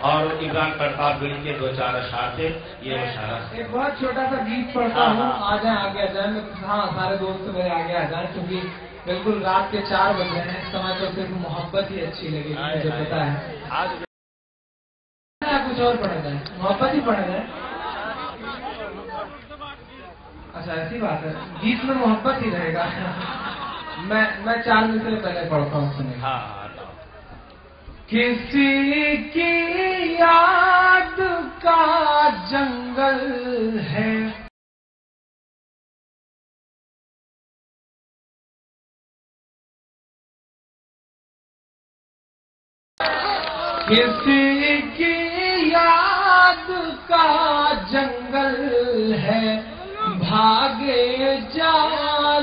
اور عمران پرتاپ گڑھی کے 2-4 اشعار تھے، یہ اشعار ایک بہت چھوٹا سا گیت پڑھتا ہوں، آ جائیں آگے آ جائیں. ہاں سارے دوست میرے آگے آ جائیں، کیونکہ بالکل رات کے 4 بجے ہیں. اس سمے تو صرف محبت ہی اچھی لگے گی، مجھے پتا ہے. کچھ اور پڑھا جائے، محبت ہی پڑھا جائے. اچھا ایسی بات ہے، گیت میں محبت ہی رہے گا. میں 4 دن سے پہلے پڑھتا ہوں. سنیں. کسی کی یاد کا جنگل ہے، کسی کی یاد کا جنگل ہے، بھاگے جا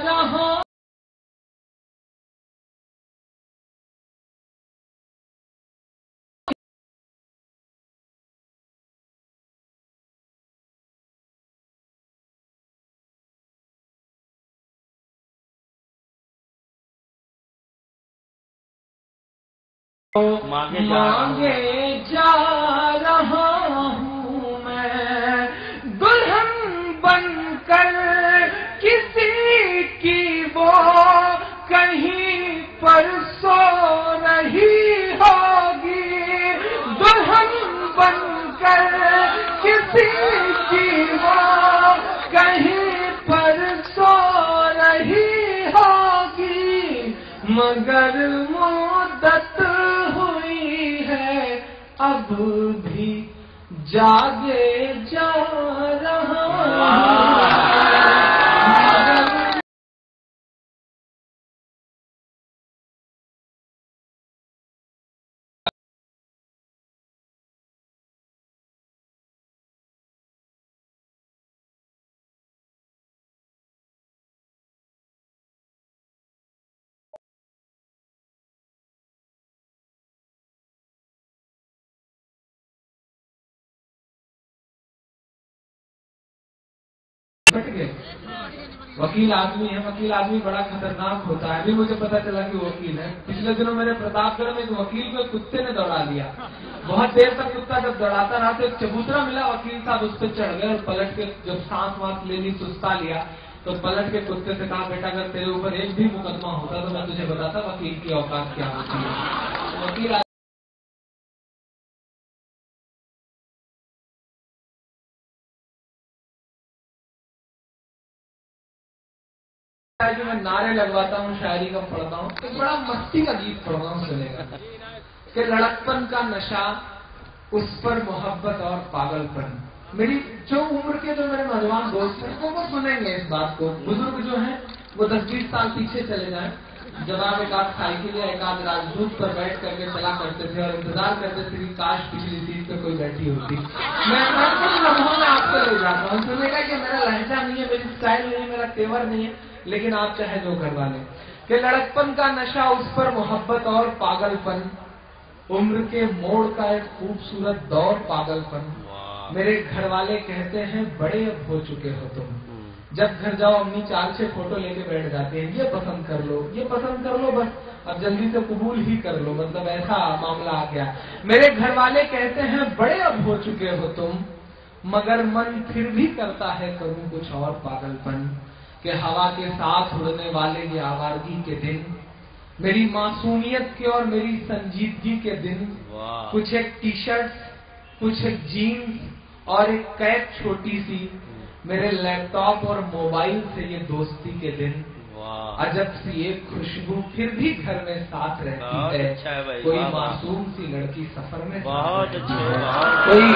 رہا مانگے جا رہا ہوں میں، دلہن بن کر کسی کی وہ کہیں پر سو رہی ہوگی. دلہن بن کر کسی کی وہ کہیں پر سو رہی ہوگی، مگر مدت ہوئی ہے اب بھی جاگے جا رہا ہوں. وکیل آدمی ہے، وکیل آدمی بڑا خطرناک ہوتا ہے. ابھی مجھے پتا چلا کہ وہ وکیل ہے. پچھلے دنوں میرے پرتاپ گڑھ میں ایک وکیل کو ایک کتے نے دوڑا لیا. بہت دیر تک کتا جب دوڑاتا رہا تو ایک چبوترا ملا، وکیل صاحب اس پہ چڑھ گئے اور پلٹ کے جب سانس وانس لے لی، سستا لیا تو پلٹ کے کتے سے کہا بیٹا اگر تیرے اوپر ایک بھی مقدمہ ہوتا تو میں تجھے بتاتا وکیل کی اوقات کیا ہوتی ہے. وکیل جو میں نعرے لگواتا ہوں، شاعری کا پڑھتا ہوں، ایک بڑا مستی کا گیت پڑھتا ہوں. سنے گا کہ لڑکپن کا نشہ، اس پر محبت اور پاگل پن. میری جو عمر کے جو میرے نوجوان دوست ہیں وہ سنیں گے اس بات کو. بزرگ جو ہیں وہ 10-20 سال پیچھے چلے جائیں، جب آپ ایک آدھ سائیکل یا ایک آدھ راجدوت پر بیٹھ کر کے چلا کرتے تھے اور انتظار کرتے تھے کہ کاش پچھلی سیٹ پہ کوئی بیٹھی ہوتی. میں کچھ لمحوں میں آپ کو لے جاتا ہوں. سنے گا کہ میرا لہجہ نہیں ہے، میری اسٹائل نہیں ہے، میرا تیور نہیں ہے، لیکن آپ چاہے جو کروا لیں. کہ لڑکپن کا نشہ، اس پر محبت اور پاگل پن، عمر کے موڑ کا ایک خوبصورت دور پاگل پن. میرے گھر والے کہتے ہیں بڑے اب ہو چکے ہو تم، جب گھر جاؤ امی 4-6 فوٹو لے کے بیٹھ جاتے ہیں، یہ پسند کر لو، یہ پسند کر لو، بس اب جلدی سے قبول ہی کر لو. مطلب ایسا معاملہ آ گیا. میرے گھر والے کہتے ہیں بڑے اب ہو چکے ہو تم، مگر من پھر بھی کرتا ہے کروں کچھ اور پاگل پن. کہ ہوا کے ساتھ اڑنے والے یہ آوارگی کے دن، میری معصومیت کے اور میری سنجیدگی کے دن، کچھ ایک ٹی شرٹ، کچھ ایک جینز اور ایک کیپ چھوٹی سی، میرے لیپ ٹاپ اور موبائل سے یہ دوستی کے دن. عجب سی ایک خوشبو پھر بھی گھر میں ساتھ رہتی ہے. کوئی معصوم سی لڑکی سفر میں، کوئی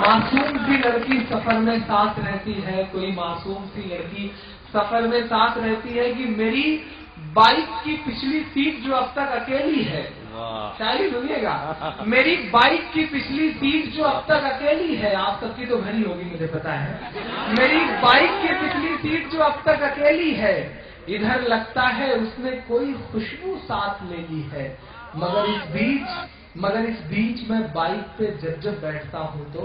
معصوم سی لڑکی سفر میں ساتھ رہتی ہے، کوئی معصوم سی لڑکی سفر میں ساتھ رہتی ہے. کہ میری بائک کی پچھلی سیٹ جو اب تک اکیلی ہے، شاعری سنیے گا، میری بائک کی پچھلی سیٹ جو اب تک اکیلی ہے، آپ سب کی تو گھر ہی ہوگی مجھے پتا ہے، میری بائک کی پچھلی سیٹ جو اب تک اکیلی ہے، ادھر لگتا ہے اس نے کوئی خوشبو ساتھ لے لی ہے. مگر اس بیچ میں بائک پہ جب بیٹھتا ہوں تو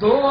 2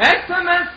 SMS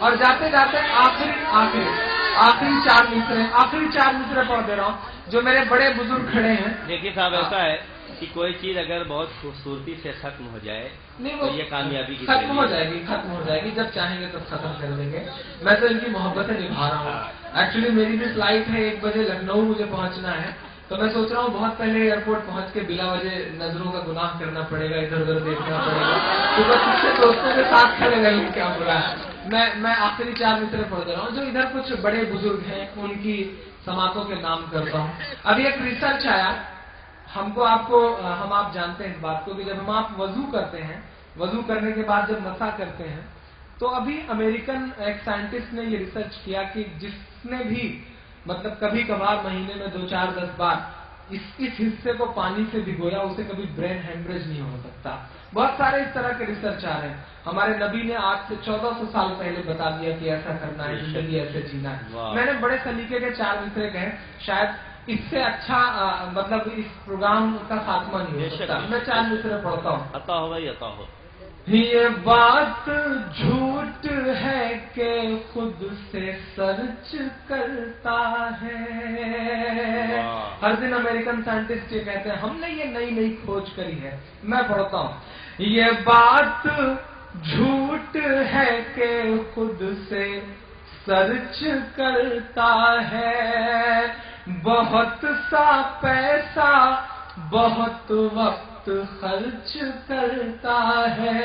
اور جاتے جاتے آخری چار مصرے پڑھ دے رہا ہوں جو میرے بڑے بزرگ کھڑے ہیں. دیکھیے صاحب ایسا ہے کہ کوئی چیز اگر بہت خوبصورتی سے ختم ہو جائے نہیں تو وہ یہ کامیابی کی ختم ہو جائے گی جب چاہیں گے تب ختم کر دیں گے. میں تو ان کی محبتیں نبھا رہا ہوں. ایکچولی میری بھی فلائٹ ہے 1 بجے لکھنؤ مجھے پہنچنا ہے تو میں سوچ رہا ہوں بہت پہلے ایئرپورٹ پہنچ کے بلا وجہ نظروں کا گناہ کرنا پڑے گا, ادھر ادھر دیکھنا پڑے گا تو بس اس سے دوستوں کے ساتھ کھڑے رہیے کیا برا ہے. میں آخری 4 مصرے پڑھ دے رہا ہوں جو ادھر کچھ بڑے بزرگ ہیں ان کی سماعتوں کے نام کرتا ہوں. ابھی ایک ریسرچ آیا ہم آپ جانتے ہیں اس بات کو کہ جب ہم آپ وضو کرتے ہیں, وضو کرنے کے بعد جب مسح کرتے ہیں تو ابھی امریکن ایک سائنٹسٹ نے یہ ریسرچ کیا کہ جس نے بھی مطلب کبھی کبھار مہینے میں 2-4-10 بار اس حصے کو پانی سے بھگویا اسے کبھی برین ہیمریج نہیں ہو سکتا. بہت سارے اس طرح کے ریسرچ آ رہے ہیں. ہمارے نبی نے آج سے 1400 سال پہلے بتا دیا کہ ایسا کرنا ہے, زندگی ایسے جینا ہے. میں نے بڑے سلیقے کے 4 مصرے کہے, شاید اس سے اچھا مطلب اس پروگرام کا خاتمہ نہیں ہو سکتا. میں 4 مصرے پڑھتا ہوں. عطا ہو بھائی عطا ہو. یہ بات جھوٹ ہے کہ خود سے سرچ کرتا ہے. ہر دن امریکن سائنٹسٹ یہ کہتے ہیں ہم نے یہ نئی کھوج کری ہے. میں پڑھتا ہوں. یہ بات جھوٹ ہے کہ خود سے سرچ کرتا ہے. بہت سا پیسہ بہت وقت خرچ کرتا ہے.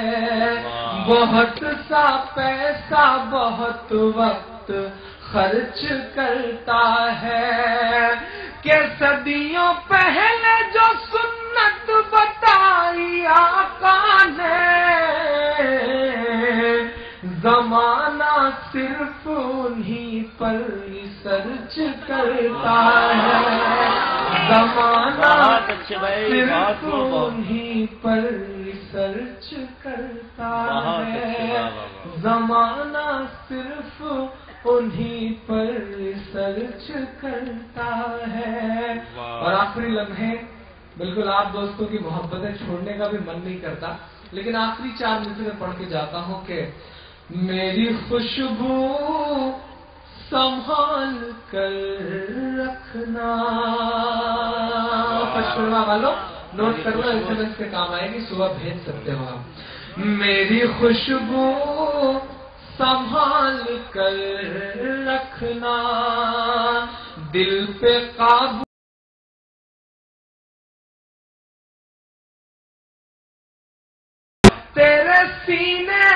بہت سا پیسہ بہت وقت خرچ کرتا ہے. کہ صدیوں پہلے جو سنت بتائی آقا نے زمانہ صرف انہی پر ریسرچ کرتا ہے. زمانہ صرف انہی پر ریسرچ کرتا ہے. زمانہ صرف انہی پر ریسرچ کرتا ہے. اور آخری لمحے بالکل آپ دوستوں کی محبتیں چھوڑنے کا بھی من نہیں کرتا, لیکن آخری 4 مصرے پڑھ کے جاتا ہوں کہ میری خوشبو سنبھال کر رکھنا. پچھڑوا والوں نوٹ کر لو, SMS کے کام آئے گی, صبح بھیج سکتے ہو آپ. میری خوشبو سنبھال کر رکھنا, دل پہ قابو تیرے سینے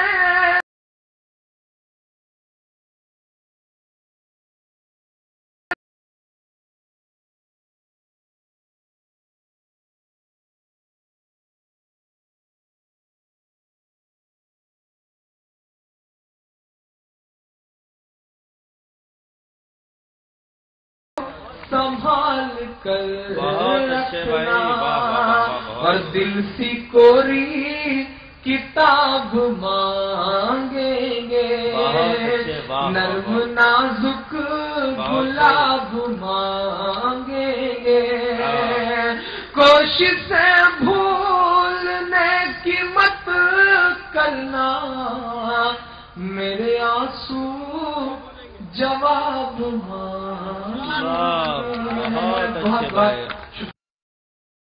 سنبھال کر رکھنا. اور دل سی کوری کتاب مانگیں گے, نرم نازک گلاب مانگیں گے. کوششیں بھولنے کی مت کرنا, میرے آنسو جواب مانگیں. بہت